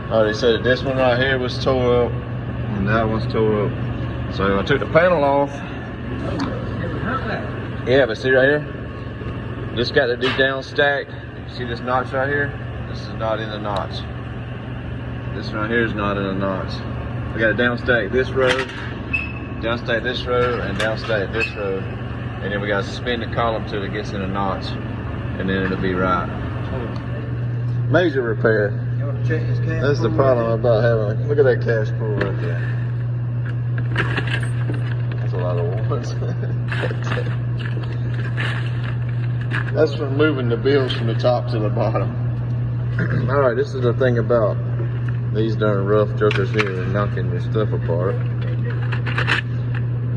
Oh, they said that this one right here was tore up and that one's tore up. So I took the panel off. Yeah, but see right here? This got to do down stack. See this notch right here? This is not in the notch. This right here is not in the notch. We got to down stack this row, down stack this row, and down stack this row. And then we got to spin the column till it gets in a notch. And then it'll be right. Major repair. That's the problem about having. Look at that cash pool right there. That's a lot of ones. That's from moving the bills from the top to the bottom. All right, this is the thing about these darn rough jokers here and knocking your stuff apart.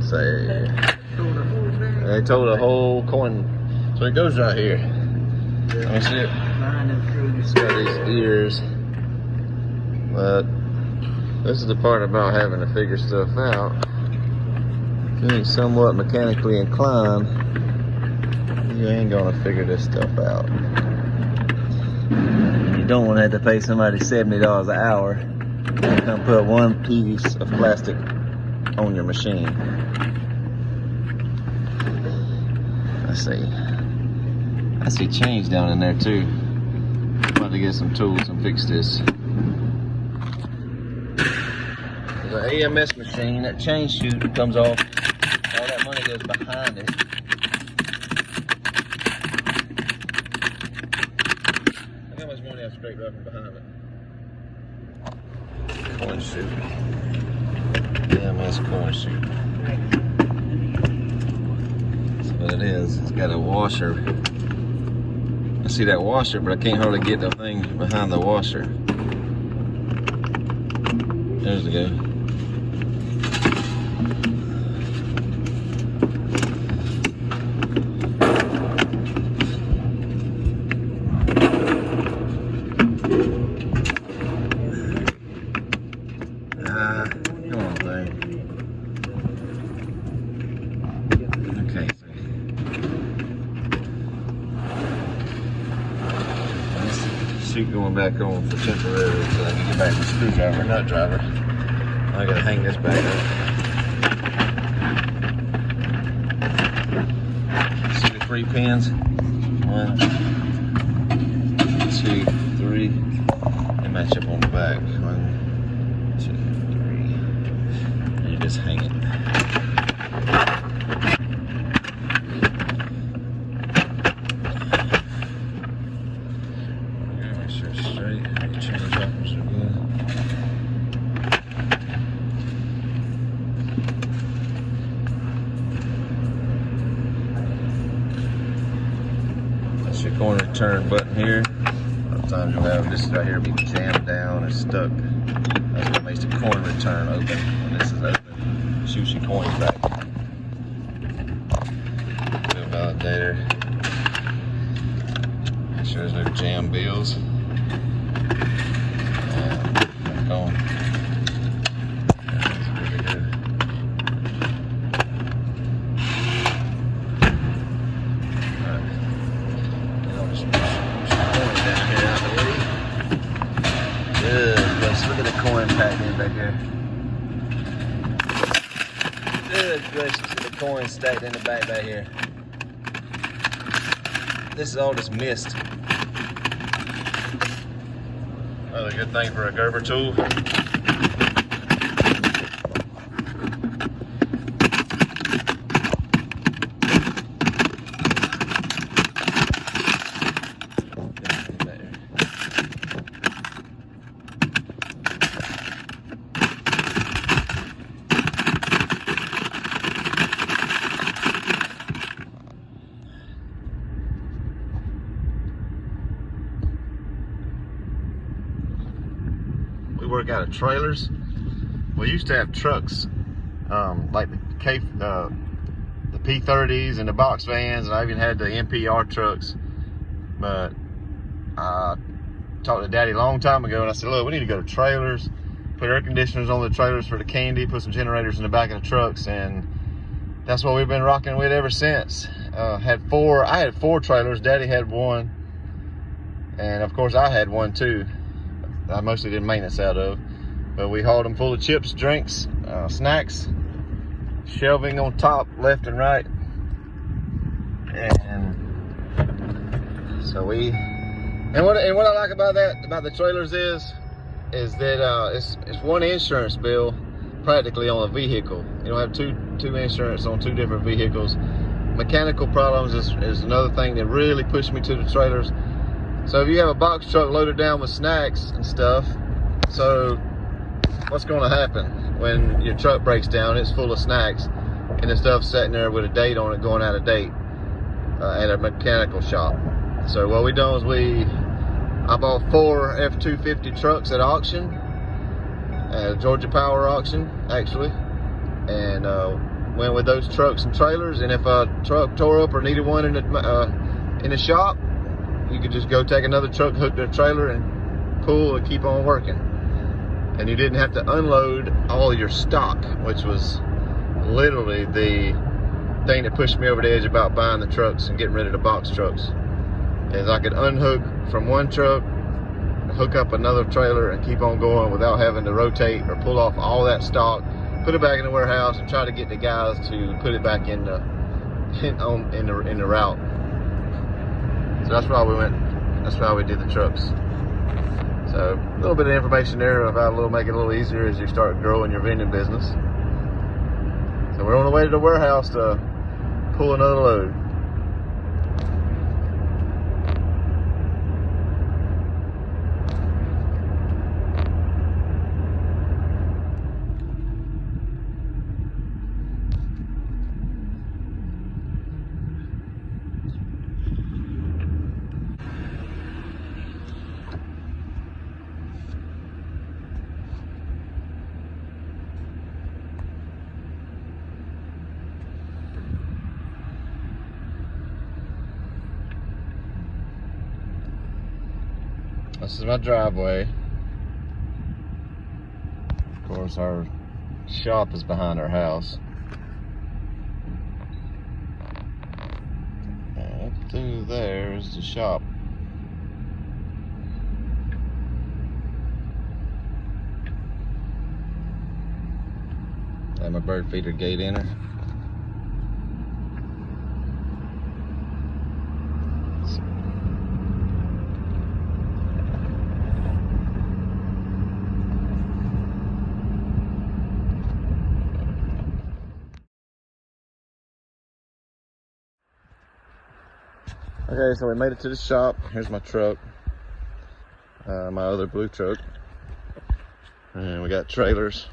Say they told a whole coin, so it goes right here. Let me see it. It's got these ears. But this is the part about having to figure stuff out. If you ain't somewhat mechanically inclined, you ain't gonna figure this stuff out. You don't want to have to pay somebody $70 an hour to come put one piece of plastic on your machine. I see change down in there too. I'm about to get some tools and fix this. There's an AMS machine, that change chute comes off, all that money goes behind it. Look how much money I scraped up from behind it. Coin chute. AMS coin chute. That's what it is. It's got a washer. I see that washer, but I can't hardly get the thing behind the washer. There's the go. Come on, thing. Okay. Chute going back on for temporary until I can get back to the screwdriver, nut driver. I gotta hang this back up. See the 3 pins? 1, 2, 3. They match up on the back. 1, 2, 3. And you just hang it. Your corner turn button here. Sometimes you'll have this right here be jammed down and stuck. That's what makes the coin return open. When this is open, shoots your coins back. Bill validator. Make sure there's no jam bills. And back on. Look at the coin packed in back there. Good gracious, the coin stacked in the back here. This is all just mist. Another good thing for a Gerber tool. Work out of trailers. We used to have trucks like the P30s and the box vans, and I even had the NPR trucks. But I talked to Daddy a long time ago, and I said, look, we need to go to trailers, put air conditioners on the trailers for the candy, put some generators in the back of the trucks, and that's what we've been rocking with ever since. I had 4 trailers. Daddy had 1, and of course I had 1 too. I mostly did maintenance out of. But we hauled them full of chips, drinks, snacks, shelving on top, left and right. And so what I like about the trailers is that it's one insurance bill practically on a vehicle. You don't have two insurance on two different vehicles. Mechanical problems is another thing that really pushed me to the trailers. So if you have a box truck loaded down with snacks and stuff, so what's going to happen when your truck breaks down? It's full of snacks and the stuff's sitting there with a date on it, going out of date at a mechanical shop. So what we done is I bought 4 F-250 trucks at auction, at a Georgia Power auction actually, and went with those trucks and trailers. And if a truck tore up or needed one in the shop, you could just go take another truck, hook their trailer, and pull and keep on working. And you didn't have to unload all your stock, which was literally the thing that pushed me over the edge about buying the trucks and getting rid of the box trucks. Is I could unhook from one truck, hook up another trailer, and keep on going without having to rotate or pull off all that stock, put it back in the warehouse, and try to get the guys to put it back in the route. So that's why we did the trucks. So a little bit of information there about make it a little easier as you start growing your vending business. So we're on the way to the warehouse to pull another load. This is my driveway. Of course, our shop is behind our house. And up through there is the shop. Got my bird feeder gate in her. Okay, so we made it to the shop. Here's my truck, my other blue truck, and we got trailers.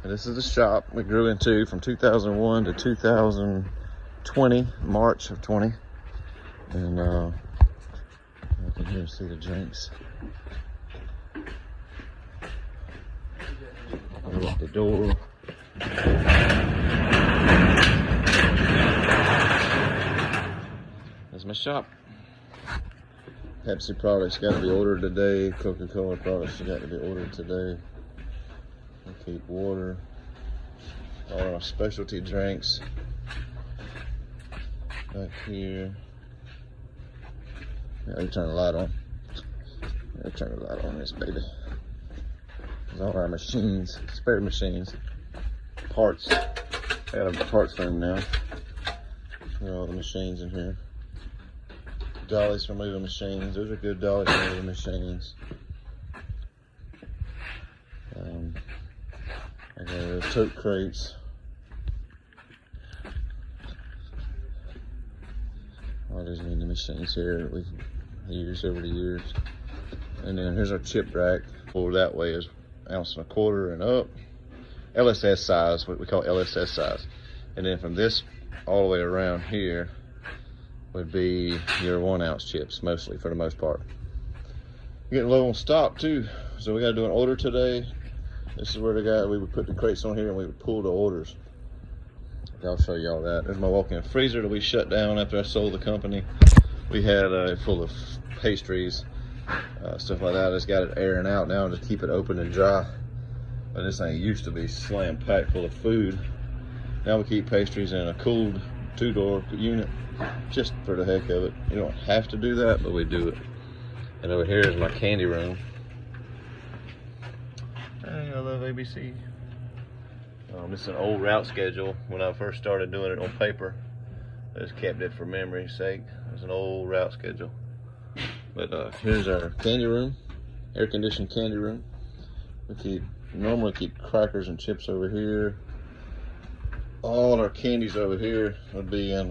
And this is the shop we grew into from 2001 to 2020, March of 20. And I can hear see the drinks. Lock the door. That's my shop. Pepsi products got to be ordered today. Coca-Cola products got to be ordered today. We keep water. All our specialty drinks back here. Yeah, let me turn the light on. Let me turn the light on this baby. There's all our machines, spare machines, parts. I got a parts room now. There are all the machines in here. Dollies for moving machines. Those are good dollies for moving machines. I got tote crates. All these mini machines here that we've used over the years. And then here's our chip rack. Over that way is 1.25 ounces and up. LSS size, what we call LSS size. And then from this all the way around here would be your 1 ounce chips, mostly, for the most part. We're getting low on stock too, so we gotta do an order today. This is where we would put the crates on here and we would pull the orders. I'll show y'all that. There's my walk-in freezer that we shut down after I sold the company. We had full of pastries, stuff like that. I just got it airing out now to keep it open and dry. But this thing used to be slam packed full of food. Now we keep pastries in a cooled 2-door unit, just for the heck of it. You don't have to do that, but we do it. And over here is my candy room. Hey, I love ABC. This is an old route schedule. When I first started doing it on paper, I just kept it for memory's sake. It's an old route schedule. But here's our candy room, air-conditioned candy room. We normally keep crackers and chips over here. All our candies over here would be in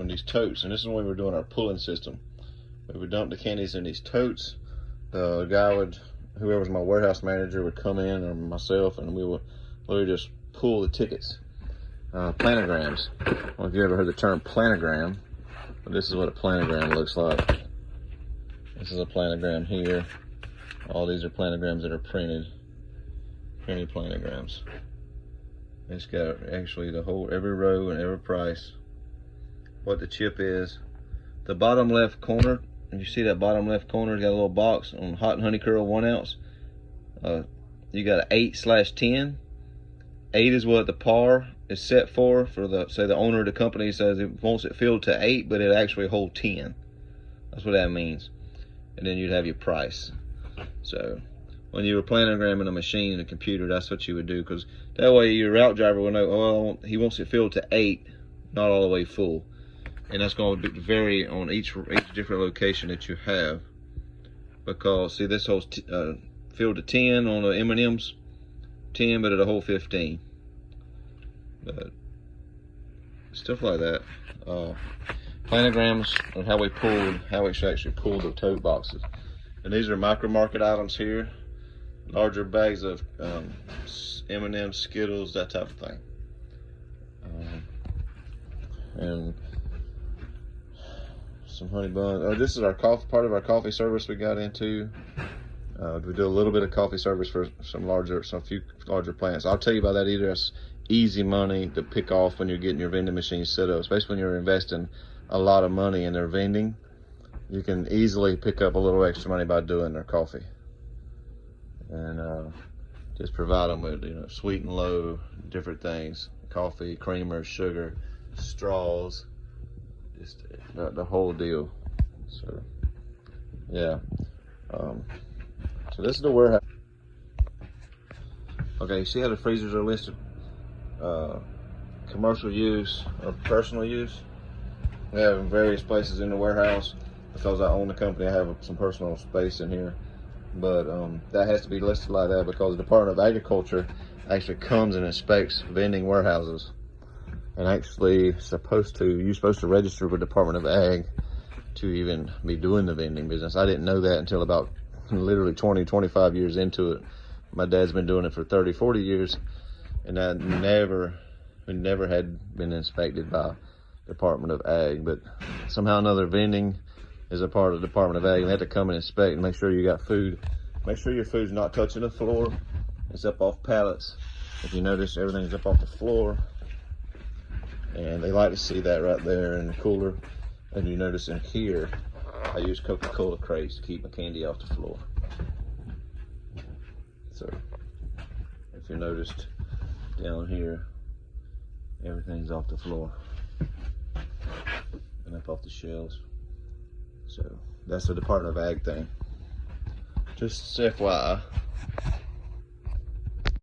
these totes, and this is when we were doing our pulling system. We would dump the candies in these totes. The guy would, whoever's my warehouse manager, would come in, or myself, and we would literally just pull the tickets. Planograms. I don't know if you ever heard the term planogram, but this is what a planogram looks like. This is a planogram here. All these are planograms that are printed planograms. It's got actually the whole, every row and every price, what the chip is. The bottom left corner, if you see that bottom left corner, it's got a little box on hot and honey curl 1 ounce. You got an 8/10. 8 is what the par is set for the, say the owner of the company says it wants it filled to 8, but it actually hold 10. That's what that means. And then you'd have your price. So when you were planogramming a machine, a computer, that's what you would do, because that way your route driver will know, oh, he wants it filled to 8, not all the way full. And that's going to vary on each different location that you have. Because see, this holds filled to 10 on the M&Ms, 10, but it'll hold 15. But stuff like that. Planograms are how we actually pull the tote boxes. And these are micro market items here. Larger bags of M&M's, Skittles, that type of thing. And some honey buns. Oh, this is our coffee, part of our coffee service we got into. We do a little bit of coffee service for some few larger plants. I'll tell you about that either. It's easy money to pick off when you're getting your vending machine set up, especially when you're investing a lot of money in their vending. You can easily pick up a little extra money by doing their coffee. And just provide them with, sweet and low, different things, coffee, creamer, sugar, straws, just the whole deal. So yeah, so this is the warehouse. Okay, you see how the freezers are listed, commercial use or personal use. We have in various places in the warehouse. Because I own the company, I have some personal space in here. But that has to be listed like that because the Department of Agriculture actually comes and inspects vending warehouses. And actually you're supposed to register with the Department of Ag to even be doing the vending business. I didn't know that until about literally 20-25 years into it. My dad's been doing it for 30-40 years, and I never had been inspected by Department of Ag. But somehow or another, vending is a part of the Department of Ag, and they have to come and inspect and make sure you got food. Make sure your food's not touching the floor. It's up off pallets. If you notice, everything's up off the floor. And they like to see that right there in the cooler. And you notice in here, I use Coca-Cola crates to keep my candy off the floor. So, if you noticed down here, everything's off the floor and up off the shelves. So that's the Department of Ag thing. Just FYI.